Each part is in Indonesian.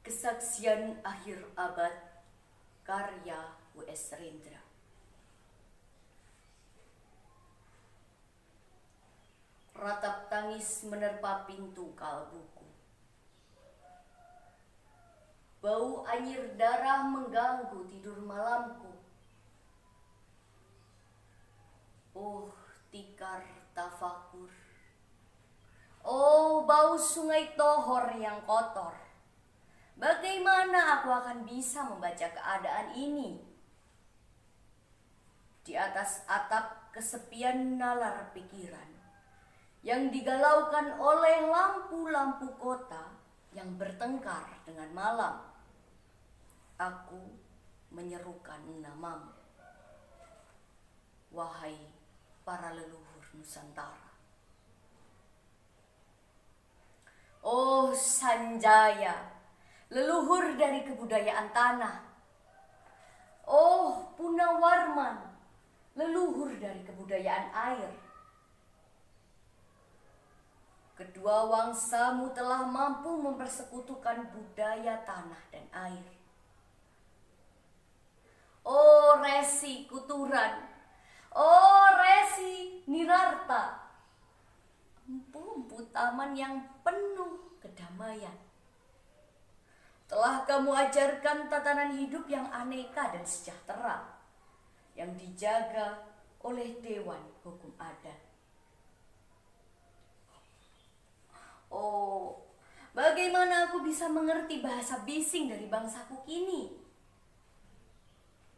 Kesaksian Akhir Abad, karya W.S. Rendra. Ratap tangis menerpa pintu kalbuku. Bau anyir darah mengganggu tidur malamku. Oh, tikar tafakur. Oh, bau sungai Tohor yang kotor. Bagaimana aku akan bisa membaca keadaan ini? Di atas atap kesepian nalar pikiran yang digalaukan oleh lampu-lampu kota yang bertengkar dengan malam, aku menyerukan namamu. Wahai para leluhur Nusantara. Oh Sanjaya, leluhur dari kebudayaan tanah. Oh Punawarman, leluhur dari kebudayaan air. Kedua wangsamu telah mampu mempersekutukan budaya tanah dan air. Oh Resi Kuturan, oh Resi Nirarta, empu taman yang penuh kedamaian. Telah kamu ajarkan tatanan hidup yang aneka dan sejahtera, yang dijaga oleh Dewan Hukum Adat. Oh, bagaimana aku bisa mengerti bahasa bising dari bangsaku kini?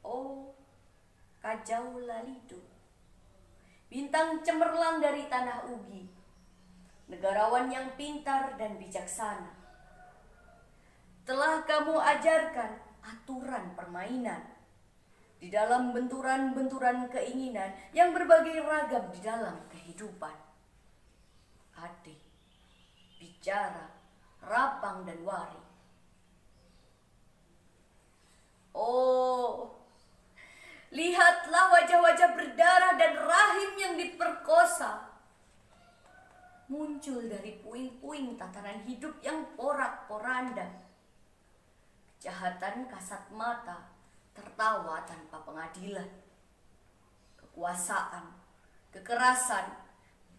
Oh, Kajau Lalido, bintang cemerlang dari tanah Ugi, negarawan yang pintar dan bijaksana. Telah kamu ajarkan aturan permainan di dalam benturan-benturan keinginan yang berbagai ragam di dalam kehidupan. Adik, bicara, rapang dan wari. Oh, lihatlah wajah-wajah berdarah dan rahim yang diperkosa muncul dari puing-puing tatanan hidup yang porak-poranda. Kejahatan kasat mata tertawa tanpa pengadilan. Kekuasaan, kekerasan,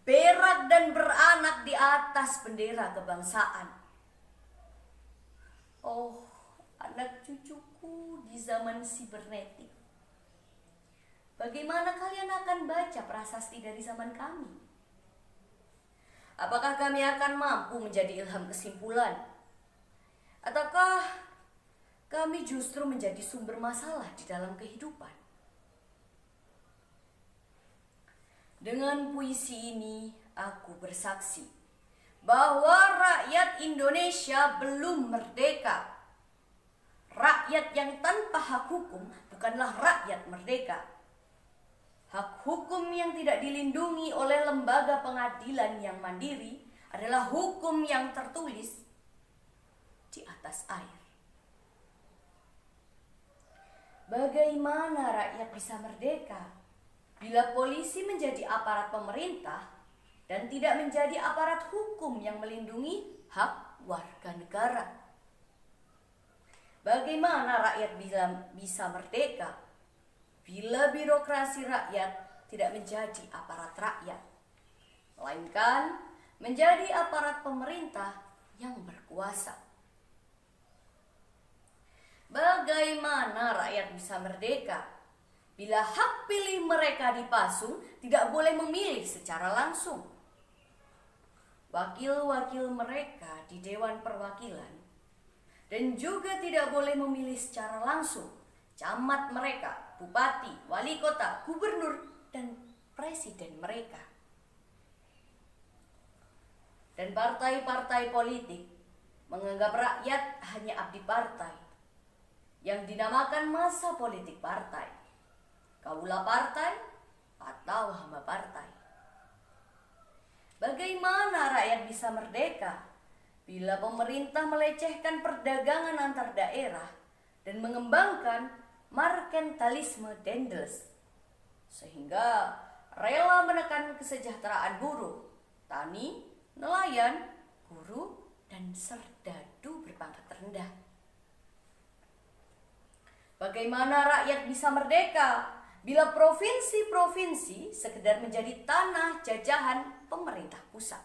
berak dan beranak di atas bendera kebangsaan. Oh, anak cucuku di zaman sibernetik. Bagaimana kalian akan baca prasasti dari zaman kami? Apakah kami akan mampu menjadi ilham kesimpulan? Ataukah kami justru menjadi sumber masalah di dalam kehidupan? Dengan puisi ini, aku bersaksi bahwa rakyat Indonesia belum merdeka. Rakyat yang tanpa hak hukum bukanlah rakyat merdeka. Hak hukum yang tidak dilindungi oleh lembaga pengadilan yang mandiri adalah hukum yang tertulis di atas air. Bagaimana rakyat bisa merdeka bila polisi menjadi aparat pemerintah dan tidak menjadi aparat hukum yang melindungi hak warga negara? Bagaimana rakyat bisa merdeka bila birokrasi rakyat tidak menjadi aparat rakyat, melainkan menjadi aparat pemerintah yang berkuasa? Bagaimana rakyat bisa merdeka bila hak pilih mereka dipasung tidak boleh memilih secara langsung? Wakil-wakil mereka di Dewan Perwakilan dan juga tidak boleh memilih secara langsung camat mereka, bupati, wali kota, gubernur, dan presiden mereka. Dan partai-partai politik menganggap rakyat hanya abdi partai yang dinamakan masa politik partai, kaula partai, atau hamba partai. Bagaimana rakyat bisa merdeka bila pemerintah melecehkan perdagangan antar daerah dan mengembangkan merkantilisme Dendels, sehingga rela menekan kesejahteraan buruh, tani, nelayan, guru, dan serdadu berpangkat rendah? Bagaimana rakyat bisa merdeka bila provinsi-provinsi sekedar menjadi tanah jajahan pemerintah pusat?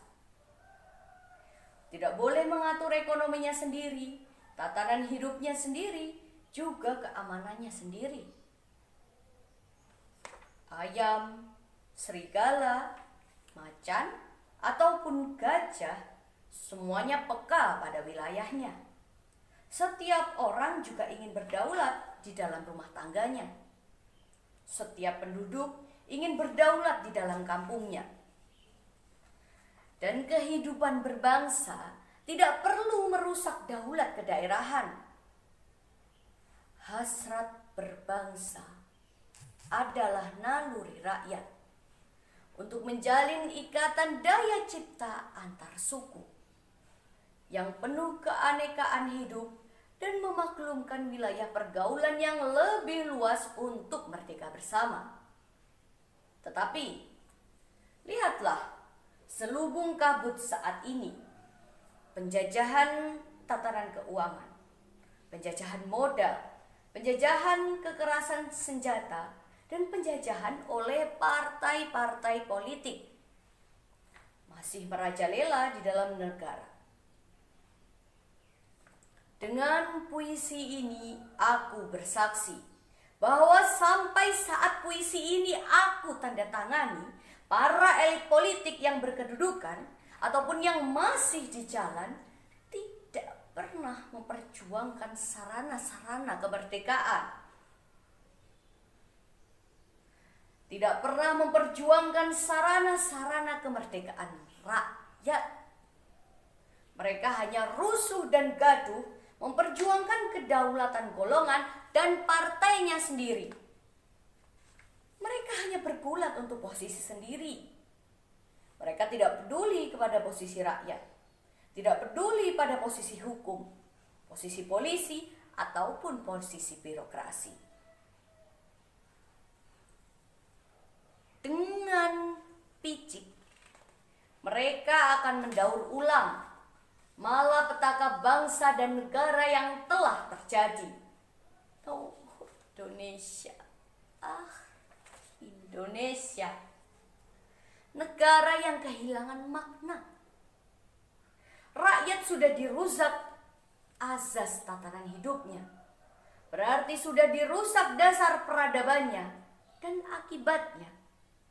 Tidak boleh mengatur ekonominya sendiri, tatanan hidupnya sendiri, juga keamanannya sendiri. Ayam, serigala, macan, ataupun gajah, semuanya peka pada wilayahnya. Setiap orang juga ingin berdaulat di dalam rumah tangganya. Setiap penduduk ingin berdaulat di dalam kampungnya. Dan kehidupan berbangsa tidak perlu merusak daulat kedaerahan. Hasrat berbangsa adalah naluri rakyat untuk menjalin ikatan daya cipta antar suku yang penuh keanekaan hidup dan memaklumkan wilayah pergaulan yang lebih luas untuk merdeka bersama. Tetapi, lihatlah selubung kabut saat ini. Penjajahan tatanan keuangan, penjajahan modal, penjajahan kekerasan senjata, dan penjajahan oleh partai-partai politik masih merajalela di dalam negara. Dengan puisi ini aku bersaksi bahwa sampai saat puisi ini aku tanda tangani, para elit politik yang berkedudukan ataupun yang masih di jalan tidak pernah memperjuangkan sarana-sarana kemerdekaan. Tidak pernah memperjuangkan sarana-sarana kemerdekaan rakyat. Mereka hanya rusuh dan gaduh memperjuangkan kedaulatan golongan dan partainya sendiri. Mereka hanya bergulat untuk posisi sendiri. Mereka tidak peduli kepada posisi rakyat, tidak peduli pada posisi hukum, posisi polisi, ataupun posisi birokrasi. Dengan picik, mereka akan mendaur ulang malapetaka bangsa dan negara yang telah terjadi. Oh, Indonesia. Indonesia. Negara yang kehilangan makna. Rakyat sudah dirusak azas tatanan hidupnya. Berarti sudah dirusak dasar peradabannya. Dan akibatnya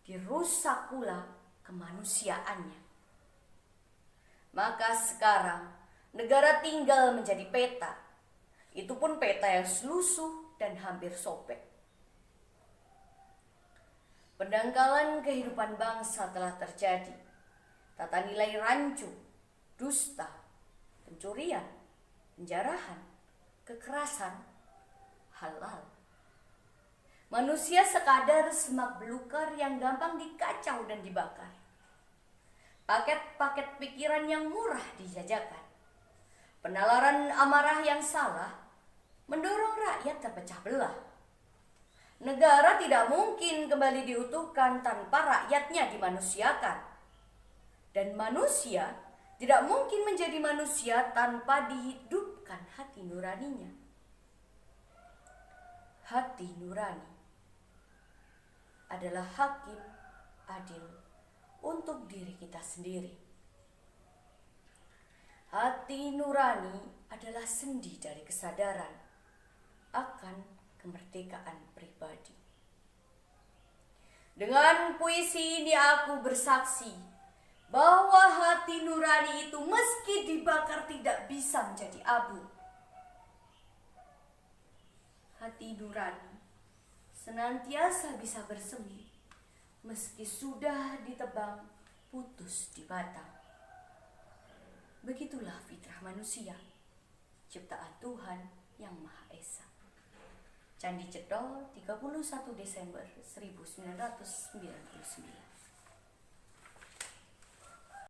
dirusak pula kemanusiaannya. Maka sekarang negara tinggal menjadi peta. Itu pun peta yang lusuh dan hampir sobek. Pendangkalan kehidupan bangsa telah terjadi. Tata nilai rancu, dusta, pencurian, penjarahan, kekerasan, halal. Manusia sekadar semak belukar yang gampang dikacau dan dibakar. Paket-paket pikiran yang murah dijajakan. Penalaran amarah yang salah mendorong rakyat terpecah belah. Negara tidak mungkin kembali diutuhkan tanpa rakyatnya dimanusiakan. Dan manusia tidak mungkin menjadi manusia tanpa dihidupkan hati nuraninya. Hati nurani adalah hakim adil untuk diri kita sendiri. Hati nurani adalah sendi dari kesadaran akan kemerdekaan pribadi. Dengan puisi ini aku bersaksi bahwa hati nurani itu meski dibakar tidak bisa menjadi abu. Hati nurani senantiasa bisa bersemi meski sudah ditebang putus di batang. Begitulah fitrah manusia, ciptaan Tuhan yang Maha Esa. Candi Cetro, 31 Desember 1999.